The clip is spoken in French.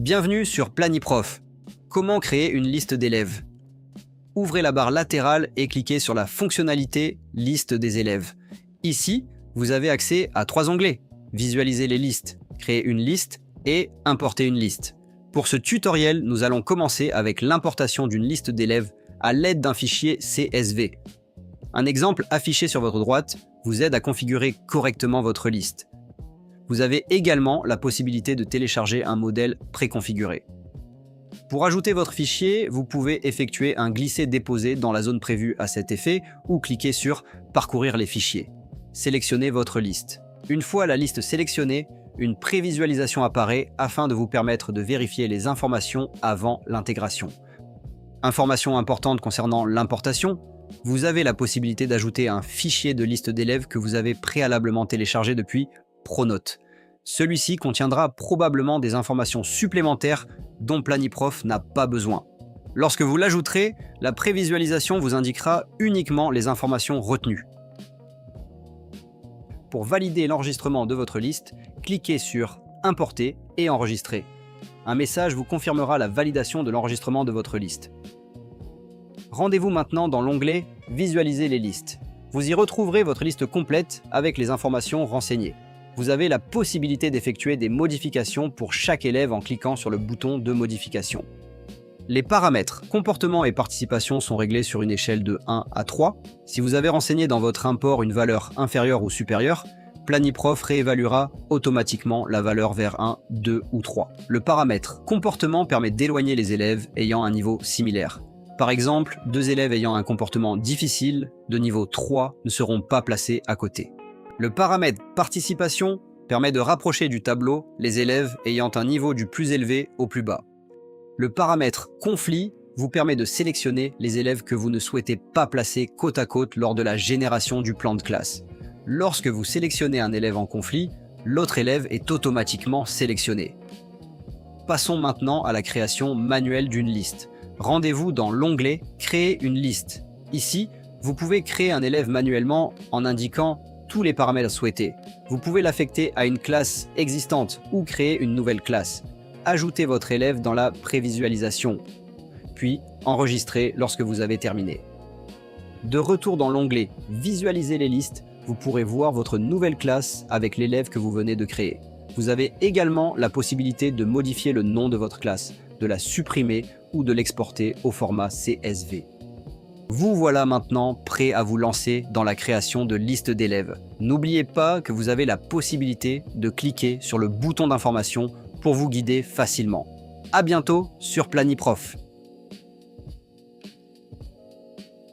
Bienvenue sur Planiprof. Comment créer une liste d'élèves? Ouvrez la barre latérale et cliquez sur la fonctionnalité « Liste des élèves ». Ici, vous avez accès à 3 onglets. Visualiser les listes, créer une liste et importer une liste. Pour ce tutoriel, nous allons commencer avec l'importation d'une liste d'élèves à l'aide d'un fichier CSV. Un exemple affiché sur votre droite vous aide à configurer correctement votre liste. Vous avez également la possibilité de télécharger un modèle préconfiguré. Pour ajouter votre fichier, vous pouvez effectuer un glisser-déposer dans la zone prévue à cet effet ou cliquer sur « Parcourir les fichiers ». Sélectionnez votre liste. Une fois la liste sélectionnée, une prévisualisation apparaît afin de vous permettre de vérifier les informations avant l'intégration. Information importante concernant l'importation, vous avez la possibilité d'ajouter un fichier de liste d'élèves que vous avez préalablement téléchargé depuis Pronote. Celui-ci contiendra probablement des informations supplémentaires dont Planiprof n'a pas besoin. Lorsque vous l'ajouterez, la prévisualisation vous indiquera uniquement les informations retenues. Pour valider l'enregistrement de votre liste, cliquez sur « Importer » et « Enregistrer ». Un message vous confirmera la validation de l'enregistrement de votre liste. Rendez-vous maintenant dans l'onglet « Visualiser les listes ». Vous y retrouverez votre liste complète avec les informations renseignées. Vous avez la possibilité d'effectuer des modifications pour chaque élève en cliquant sur le bouton de modification. Les paramètres comportement et participation sont réglés sur une échelle de 1 à 3. Si vous avez renseigné dans votre import une valeur inférieure ou supérieure, Planiprof réévaluera automatiquement la valeur vers 1, 2 ou 3. Le paramètre comportement permet d'éloigner les élèves ayant un niveau similaire. Par exemple, 2 élèves ayant un comportement difficile de niveau 3 ne seront pas placés à côté. Le paramètre participation permet de rapprocher du tableau les élèves ayant un niveau du plus élevé au plus bas. Le paramètre conflit vous permet de sélectionner les élèves que vous ne souhaitez pas placer côte à côte lors de la génération du plan de classe. Lorsque vous sélectionnez un élève en conflit, l'autre élève est automatiquement sélectionné. Passons maintenant à la création manuelle d'une liste. Rendez-vous dans l'onglet « Créer une liste ». Ici, vous pouvez créer un élève manuellement en indiquant tous les paramètres souhaités. Vous pouvez l'affecter à une classe existante ou créer une nouvelle classe. Ajoutez votre élève dans la prévisualisation, puis enregistrez lorsque vous avez terminé. De retour dans l'onglet « Visualiser les listes », vous pourrez voir votre nouvelle classe avec l'élève que vous venez de créer. Vous avez également la possibilité de modifier le nom de votre classe, de la supprimer ou de l'exporter au format CSV. Vous voilà maintenant prêt à vous lancer dans la création de listes d'élèves. N'oubliez pas que vous avez la possibilité de cliquer sur le bouton d'information pour vous guider facilement. À bientôt sur Planiprof.